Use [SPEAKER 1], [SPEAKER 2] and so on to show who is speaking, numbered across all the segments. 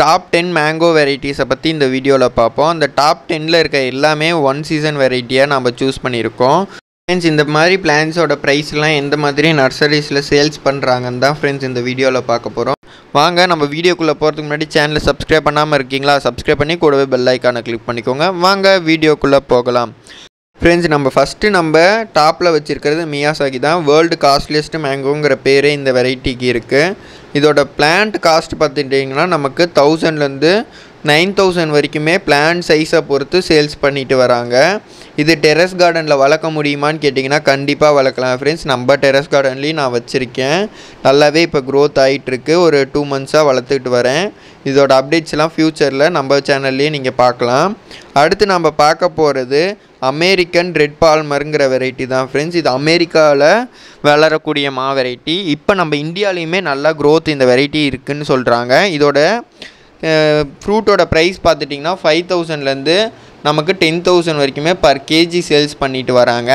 [SPEAKER 1] Top 10 mango வெரைட்டிஸை பற்றி இந்த வீடியோவில் பார்ப்போம். அந்த டாப் 10ல் இருக்க எல்லாமே ஒன் சீசன் வெரைட்டியாக நம்ம சூஸ் பண்ணியிருக்கோம். ஃப்ரெண்ட்ஸ், இந்த மாதிரி பிளான்ஸோட ப்ரைஸ்லாம் எந்த மாதிரி நர்சரிஸில் சேல்ஸ் பண்ணுறாங்கன்னு தான் ஃப்ரெண்ட்ஸ் இந்த வீடியோவில் பார்க்க போகிறோம். வாங்க நம்ம வீடியோக்குள்ளே போகிறதுக்கு முன்னாடி சேனலை சப்ஸ்கிரைப் பண்ணாமல் இருக்கீங்களா? சப்ஸ்கிரைப் பண்ணி கூடவே பெல் ஐக்கானை கிளிக் பண்ணிக்கோங்க. வாங்க வீடியோக்குள்ளே போகலாம். ஃப்ரெண்ட்ஸ், நம்ம டாப்பில் வச்சுருக்கிறது மியாசாகி தான். வேர்ல்டு காஸ்ட்லியஸ்ட் மேங்கோங்கிற பேரே இந்த வெரைட்டிக்கு இருக்குது. இதோட பிளான்ட் காஸ்ட் பார்த்துட்டிங்கன்னா நமக்கு 1000லேருந்து 9000 வரைக்குமே பிளான்ட் சைஸை பொறுத்து சேல்ஸ் பண்ணிட்டு வராங்க. இது டெரஸ் கார்டனில் வளர்க்க முடியுமான்னு கேட்டிங்கன்னா கண்டிப்பாக வளர்க்கலாம் ஃப்ரெண்ட்ஸ். நம்ம டெரஸ் கார்டன்லேயும் நான் வச்சுருக்கேன். நல்லாவே இப்போ க்ரோத் ஆகிட்டுருக்கு. ஒரு 2 மந்த்ஸாக வளர்த்துக்கிட்டு வரேன். இதோட அப்டேட்ஸ்லாம் ஃப்யூச்சரில் நம்ம சேனல்லையே நீங்கள் பார்க்கலாம். அடுத்து நம்ம பார்க்க போகிறது அமெரிக்கன் ரெட் பால்மருங்கிற வெரைட்டி தான் ஃப்ரெண்ட்ஸ். இது அமெரிக்காவில் வளரக்கூடிய வெரைட்டி. இப்போ நம்ம இந்தியாவிலையுமே நல்லா க்ரோத் இந்த வெரைட்டி இருக்குதுன்னு சொல்கிறாங்க. இதோட ஃப்ரூட்டோட ப்ரைஸ் பார்த்துட்டிங்கன்னா 5000லேருந்து நமக்கு 10,000 வரைக்குமே பர் கேஜி சேல்ஸ் பண்ணிட்டு வராங்க.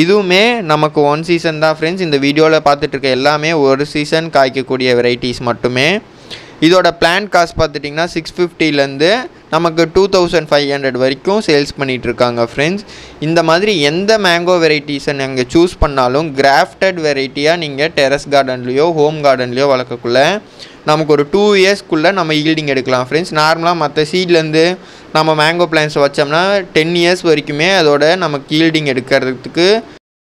[SPEAKER 1] இதுவுமே நமக்கு ஒன் சீசன் தான் ஃப்ரெண்ட்ஸ். இந்த வீடியோவில் பார்த்துட்ருக்க எல்லாமே ஒரு சீசன் காய்க்கக்கூடிய வெரைட்டிஸ் மட்டுமே. இதோட பிளான்ட் காஸ்ட் பார்த்துட்டிங்கன்னா 650லேருந்து நமக்கு 2500 வரைக்கும் சேல்ஸ் பண்ணிகிட்ருக்காங்க ஃப்ரெண்ட்ஸ். இந்த மாதிரி எந்த மேங்கோ வெரைட்டிஸை நீங்கள் சூஸ் பண்ணாலும் கிராஃப்டட் வெரைட்டியாக நீங்கள் டெரஸ் கார்டன்லேயோ ஹோம் கார்டன்லேயோ வளர்க்கக்குள்ள நமக்கு ஒரு 2 இயர்ஸ்க்குள்ளே நம்ம ஈல்டிங் எடுக்கலாம் ஃப்ரெண்ட்ஸ். நார்மலாக மற்ற சீட்லேருந்து நம்ம மேங்கோ பிளான்ட்ஸ் வச்சோம்னா 10 இயர்ஸ் வரைக்குமே அதோட நமக்கு ஈல்டிங் எடுக்கிறதுக்கு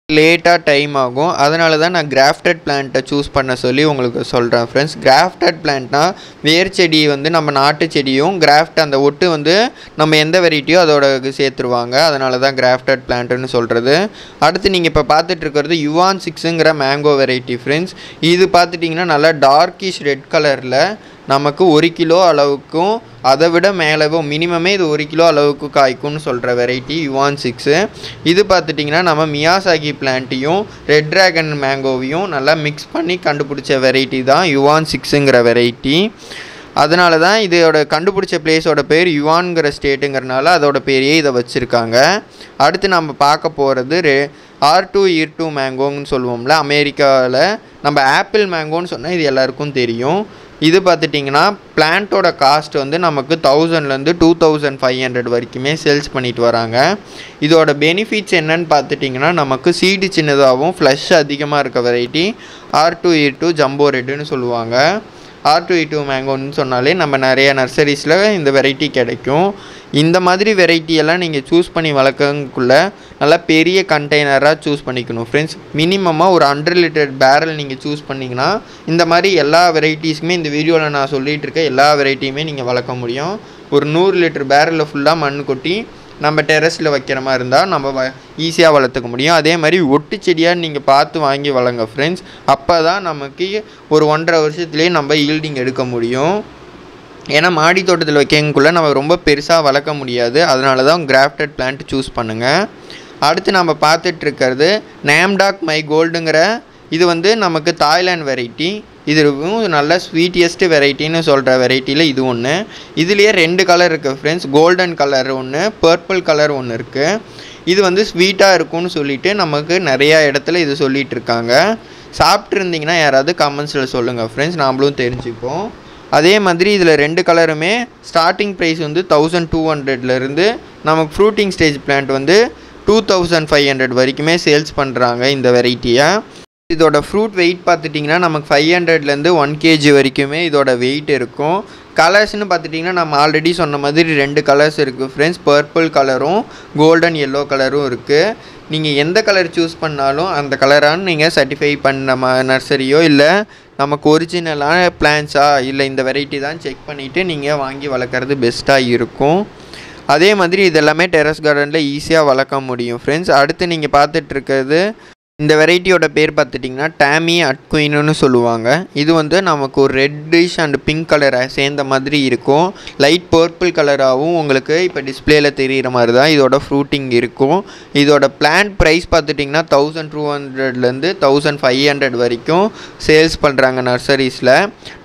[SPEAKER 1] லேட்டாக டைம் ஆகும். அதனால தான் நான் கிராஃப்டட் பிளான்ட்டை சூஸ் பண்ண சொல்லி உங்களுக்கு சொல்கிறேன் ஃப்ரெண்ட்ஸ். கிராஃப்டட் பிளான்ட்னால் வேர் செடி நம்ம நாட்டு செடியும் கிராஃப்ட் அந்த ஒட்டு நம்ம எந்த வெரைட்டியோ அதோட சேர்த்துருவாங்க. அதனால தான் கிராஃப்டட் பிளான்ட்டுன்னு சொல்கிறது. அடுத்து நீங்கள் இப்போ பார்த்துட்ருக்கிறது யுவான் 6ங்கிற மேங்கோ வெரைட்டி ஃப்ரெண்ட்ஸ். இது பார்த்துட்டிங்கன்னா நல்லா டார்க்கிஷ் ரெட் கலரில் நமக்கு 1 கிலோ அளவுக்கும் அதை விட மேலவோ மினிமமே இது 1 கிலோ அளவுக்கு காய்க்கும்னு சொல்கிற வெரைட்டி யுவான் 6. இது பார்த்துட்டிங்கன்னா நம்ம மியாசாகி பிளான்ட்டையும் ரெட் ட்ராகன் மேங்கோவையும் நல்லா மிக்ஸ் பண்ணி கண்டுபிடிச்ச வெரைட்டி தான் யுவான் 6ங்கிற வெரைட்டி. அதனால தான் இதோட கண்டுபிடிச்ச பிளேஸோட பேர் யுவான்கிற ஸ்டேட்டுங்கிறனால அதோட பேரையே இதை வச்சுருக்காங்க. அடுத்து நம்ம பார்க்க போகிறது R2 மேங்கோன்னு சொல்லுவோம்ல அமெரிக்காவில். நம்ம ஆப்பிள் மேங்கோன்னு சொன்னால் இது எல்லாருக்கும் தெரியும். இது பார்த்துட்டிங்கன்னா பிளான்ட்டோட காஸ்ட் நமக்கு 1000லேருந்து 2500 வரைக்குமே சேல்ஸ் பண்ணிட்டு வராங்க. இதோட பெனிஃபிட்ஸ் என்னன்னு பார்த்துட்டிங்கன்னா நமக்கு சீடு சின்னதாகவும் ஃப்ளஷ் அதிகமாக இருக்க வெரைட்டி R2 ஜம்போ ரெட்டுன்னு சொல்லுவாங்க. R2 மேங்கோன்னு சொன்னாலே நம்ம நிறைய நர்சரிஸில் இந்த வெரைட்டி கிடைக்கும். இந்த மாதிரி வெரைட்டியெல்லாம் நீங்கள் சூஸ் பண்ணி வளர்க்கக்குள்ளே நல்லா பெரிய கண்டெய்னராக சூஸ் பண்ணிக்கணும் ஃப்ரெண்ட்ஸ். மினிமமாக ஒரு 100 லிட்டர் பேரல் நீங்கள் சூஸ் பண்ணிங்கன்னா இந்த மாதிரி எல்லா வெரைட்டிஸுமே இந்த வீடியோவில் நான் சொல்லிகிட்டு இருக்க எல்லா வெரைட்டியுமே நீங்கள் வளர்க்க முடியும். ஒரு 100 லிட்டர் பேரலில் ஃபுல்லாக மண் கொட்டி நம்ம டெரஸில் வைக்கிற மாதிரி இருந்தால் நம்ம ஈஸியாக வளர்த்துக்க முடியும். அதே மாதிரி ஒட்டு செடியாக நீங்கள் பார்த்து வாங்கி வளங்க ஃப்ரெண்ட்ஸ். அப்போ தான் நமக்கு ஒரு 1.5 வருஷத்துலேயே நம்ம ஈல்டிங் எடுக்க முடியும். ஏன்னா மாடி தோட்டத்தில் வைக்கக்குள்ளே நம்ம ரொம்ப பெருசாக வளர்க்க முடியாது. அதனால தான் கிராஃப்டட் பிளான்ட் சூஸ் பண்ணுங்கள். அடுத்து நம்ம பார்த்துட்ருக்கிறது நேம்டாக் மை கோல்டுங்கிற இது நமக்கு தாய்லாந்து வெரைட்டி. இதுவும் நல்ல ஸ்வீட்டியஸ்ட்டு வெரைட்டின்னு சொல்கிற வெரைட்டியில் இது ஒன்று. இதுலேயே 2 கலர் இருக்குது ஃப்ரெண்ட்ஸ். கோல்டன் கலர் ஒன்று, பர்பிள் கலர் ஒன்று இருக்குது. இது ஸ்வீட்டாக இருக்கும்னு சொல்லிவிட்டு நமக்கு நிறையா இடத்துல இது சொல்லிகிட்டு இருக்காங்க. சாப்பிட்ருந்திங்கன்னா யாராவது கமெண்ட்ஸில் சொல்லுங்கள் ஃப்ரெண்ட்ஸ், நாமளும் தெரிஞ்சுப்போம். அதே மாதிரி இதில் 2 கலருமே ஸ்டார்டிங் ப்ரைஸ் 1200லேருந்து நமக்கு ஃப்ரூட்டிங் ஸ்டேஜ் பிளான்ட் 2500 வரைக்குமே சேல்ஸ் பண்ணுறாங்க இந்த வெரைட்டியை. இதோட ஃப்ரூட் வெயிட் பார்த்துட்டிங்கன்னா நமக்கு 500லேருந்து 1 kg வரைக்குமே இதோட வெயிட் இருக்கும். கலர்ஸ்னு பார்த்துட்டிங்கன்னா நம்ம ஆல்ரெடி சொன்ன மாதிரி 2 கலர்ஸ் இருக்குது ஃப்ரெண்ட்ஸ். பர்பிள் கலரும் கோல்டன் எல்லோ கலரும் இருக்குது. நீங்கள் எந்த கலர் சூஸ் பண்ணாலும் அந்த கலரானு நீங்கள் சர்டிஃபை பண்ண நர்சரியோ இல்லை நமக்கு ஒரிஜினலான பிளான்ஸா இல்லை இந்த வெரைட்டி தான் செக் பண்ணிவிட்டு நீங்கள் வாங்கி வளர்க்குறது பெஸ்ட்டாக இருக்கும். அதே மாதிரி இதெல்லாமே டெரஸ் கார்டனில் ஈஸியாக வளர்க்க முடியும் ஃப்ரெண்ட்ஸ். அடுத்து நீங்கள் பார்த்துட்ருக்கிறது இந்த வெரைட்டியோட பேர் பார்த்துட்டிங்கன்னா டாமி அட்குயின்னு சொல்லுவாங்க. இது நமக்கு ஒரு ரெட்டிஷ் அண்ட் பிங்க் கலரை சேர்ந்த மாதிரி இருக்கும். லைட் பர்பிள் கலராகவும் உங்களுக்கு இப்போ டிஸ்பிளேயில் தெரிகிற மாதிரி தான் இதோட ஃப்ரூட்டிங் இருக்கும். இதோட பிளான்ட் ப்ரைஸ் பார்த்துட்டிங்கன்னா 1200லேருந்து 1500 வரைக்கும் சேல்ஸ் பண்ணுறாங்க நர்சரிஸில்.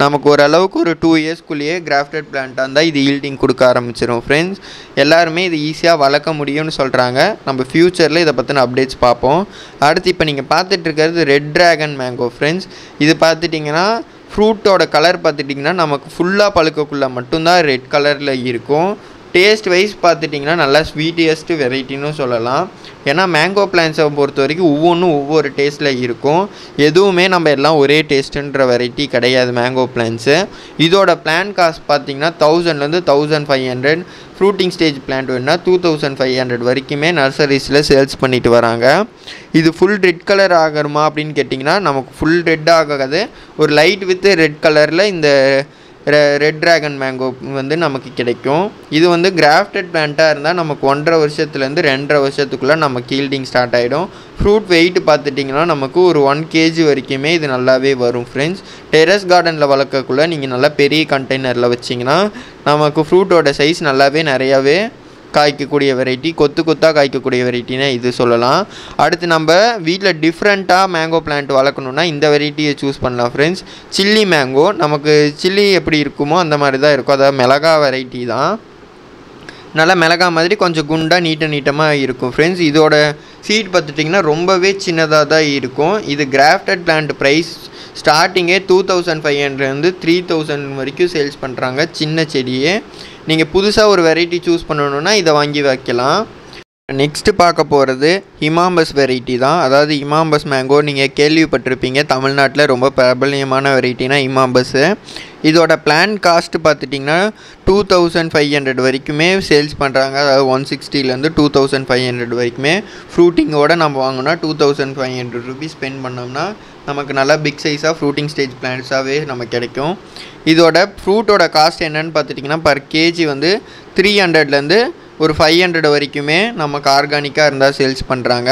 [SPEAKER 1] நமக்கு ஓரளவுக்கு ஒரு 2 இயர்ஸ்க்குள்ளேயே கிராஃப்டட் பிளான்ட்டாக இருந்தால் இது ஈல்டிங் கொடுக்க ஆரம்பிச்சிடும் ஃப்ரெண்ட்ஸ். எல்லாருமே இது ஈஸியாக வளர்க்க முடியும்னு சொல்கிறாங்க. நம்ம ஃப்யூச்சரில் இதை பற்றின அப்டேட்ஸ் பார்ப்போம். அடுத்து இப்போ நீங்கள் பார்த்துட்ருக்கிறது ரெட் ட்ராகன் மேங்கோ ஃப்ரெண்ட்ஸ். இது பார்த்துட்டிங்கன்னா ஃப்ரூட்டோட கலர் பார்த்துட்டிங்கன்னா நமக்கு ஃபுல்லாக பழுக்கக்குள்ளே மட்டும்தான் ரெட் கலரில் இருக்கும். டேஸ்ட் வைஸ் பார்த்துட்டிங்கன்னா நல்லா ஸ்வீட்டஸ்ட்டு வெரைட்டின்னு சொல்லலாம். ஏன்னா மேங்கோ பிளான்ஸை பொறுத்த வரைக்கும் ஒவ்வொன்றும் ஒவ்வொரு டேஸ்ட்டில் இருக்கும். எதுவுமே நம்ம எல்லாம் ஒரே டேஸ்ட்டுன்ற வெரைட்டி கிடையாது மேங்கோ பிளான்ஸு. இதோட பிளான் காஸ்ட் பார்த்திங்கன்னா 1000லேருந்து 1500. ஃப்ரூட்டிங் ஸ்டேஜ் பிளான்ட் வேணுன்னா 2500 வரைக்குமே நர்சரிஸில் சேல்ஸ் பண்ணிட்டு வராங்க. இது ஃபுல் ரெட் கலர் ஆகணுமா அப்படின்னு கேட்டிங்கன்னா நமக்கு ஃபுல் ரெட் ஆகாது. ஒரு லைட் வித் ரெட் கலரில் இந்த ரெட் ட்ராகன் மேங்கோ வந்து நமக்கு கிடைக்கும். இது வந்து கிராஃப்டட் பிளான்ட்டாக இருந்தால் நமக்கு 1.5 வருஷத்துலேருந்து 2.5 வருஷத்துக்குள்ளே நமக்கு ஈல்டிங் ஸ்டார்ட் ஆகிடும். ஃப்ரூட் வெயிட் பார்த்துட்டிங்கன்னா நமக்கு ஒரு 1 kg வரைக்குமே இது நல்லாவே வரும் ஃப்ரெண்ட்ஸ். டெரஸ் கார்டனில் வளர்க்கக்குள்ளே நீங்கள் நல்லா பெரிய கண்டெய்னரில் வச்சிங்கன்னா நமக்கு ஃப்ரூட்டோட சைஸ் நல்லாவே நிறையாவே காய்க்கக்கூடிய வெரைட்டி, கொத்து கொத்தாக காய்க்கக்கூடிய வெரைட்டினா இது சொல்லலாம். அடுத்து நம்ம வீட்டில் டிஃப்ரெண்ட்டாக மேங்கோ பிளான்ட் வளர்க்கணுன்னா இந்த வெரைட்டியை சூஸ் பண்ணலாம் ஃப்ரெண்ட்ஸ். சில்லி மேங்கோ நமக்கு சில்லி எப்படி இருக்குமோ அந்த மாதிரி தான் இருக்கும். அதாவது மிளகா வெரைட்டி தான். நல்லா மிளகா மாதிரி கொஞ்சம் குண்டாக நீட்டமாக இருக்கும் ஃப்ரெண்ட்ஸ். இதோட சீட் பார்த்துட்டிங்கன்னா ரொம்பவே சின்னதாக தான் இருக்கும். இது கிராஃப்டட் பிளான்ட் ப்ரைஸ் ஸ்டார்டிங்கே 2500லேருந்து 3000 வரைக்கும் சேல்ஸ் பண்ணுறாங்க சின்ன செடியே. நீங்கள் புதுசாக ஒரு வெரைட்டி சூஸ் பண்ணணுன்னா இதை வாங்கி வைக்கலாம். நெக்ஸ்ட்டு பார்க்க போகிறது இமாம்பஸ் வெரைட்டி தான். அதாவது இமாம்பஸ் மேங்கோ நீங்கள் கேள்விப்பட்டிருப்பீங்க. தமிழ்நாட்டில் ரொம்ப பிரபல்யமான வெரைட்டினா இமாம்பஸ்ஸு. இதோட பிளான் காஸ்ட்டு பார்த்துட்டிங்கன்னா 2500 வரைக்குமே சேல்ஸ் பண்ணுறாங்க. அதாவது 160லேருந்து 2500 வரைக்குமே. ஃப்ரூட்டிங்கோடு நம்ம வாங்கினா 2500 ருபீஸ் ஸ்பெண்ட் பண்ணோம்னா நமக்கு நல்லா பிக் சைஸாக ஃப்ரூட்டிங் ஸ்டேஜ் பிளான்ட்ஸாகவே நமக்கு கிடைக்கும். இதோட ஃப்ரூட்டோட காஸ்ட் என்னென்னு பார்த்துட்டிங்கன்னா பர் கேஜி வந்து 300லேருந்து ஒரு 500 வரைக்குமே நமக்கு ஆர்கானிக்காக இருந்தால் சேல்ஸ் பண்ணுறாங்க.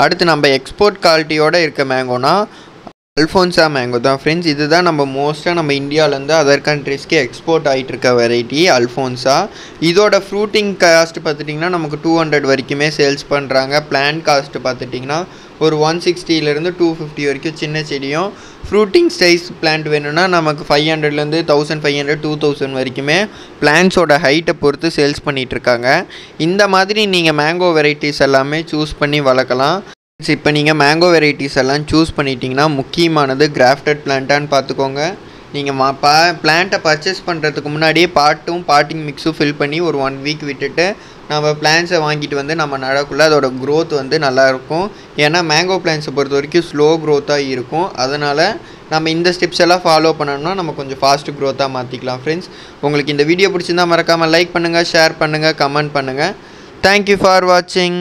[SPEAKER 1] அடுத்து நம்ம எக்ஸ்போர்ட் குவாலிட்டியோடு இருக்க மேங்கோனா அல்ஃபோன்சா மேங்கோ தான் ஃப்ரெண்ட்ஸ். இதுதான் நம்ம மோஸ்ட்டாக நம்ம இந்தியாவிலேருந்து அதர் கண்ட்ரீஸ்க்கு எக்ஸ்போர்ட் ஆகிட்டு இருக்க வெரைட்டி அல்ஃபோன்சா. இதோட ஃப்ரூட்டிங் காஸ்ட் பார்த்துட்டிங்கன்னா நமக்கு 200 வரைக்குமே சேல்ஸ் பண்ணுறாங்க. பிளான் காஸ்ட்டு பார்த்துட்டிங்கன்னா ஒரு 160லேருந்து 250 வரைக்கும் சின்ன செடியும். ஃப்ரூட்டிங் சைஸ் பிளான்ட் வேணும்னா நமக்கு 500லேருந்து 1500 2000 வரைக்குமே பிளான்ஸோட ஹைட்டை பொறுத்து சேல்ஸ் பண்ணிகிட்ருக்காங்க. இந்த மாதிரி நீங்கள் மேங்கோ வெரைட்டிஸ் எல்லாமே சூஸ் பண்ணி வளர்க்கலாம். இப்போ நீங்கள் மேங்கோ வெரைட்டிஸ் எல்லாம் சூஸ் பண்ணிட்டீங்கன்னா முக்கியமானது கிராஃப்டட் பிளான்ட்டான்னு பார்த்துக்கோங்க. நீங்கள் பிளான்ட்டை பர்ச்சேஸ் பண்ணுறதுக்கு முன்னாடியே பாட்டிங் மிக்ஸும் ஃபில் பண்ணி ஒரு 1 வீக் விட்டுட்டு நம்ம பிளான்ஸை வாங்கிட்டு வந்து நம்ம நடக்குள்ள அதோட க்ரோத் வந்து நல்லாயிருக்கும். ஏன்னா மேங்கோ பிளான்ஸை பொறுத்த வரைக்கும் ஸ்லோ க்ரோத்தாக இருக்கும். அதனால் நம்ம இந்த ஸ்டெப்ஸ் எல்லாம் ஃபாலோ பண்ணணும்னா நம்ம கொஞ்சம் ஃபாஸ்ட் க்ரோத்தாக மாற்றிக்கலாம் ஃப்ரெண்ட்ஸ். உங்களுக்கு இந்த வீடியோ பிடிச்சிருந்தால் மறக்காமல் லைக் பண்ணுங்கள், ஷேர் பண்ணுங்கள், கமெண்ட் பண்ணுங்கள். தேங்க்யூ ஃபார் வாட்சிங்.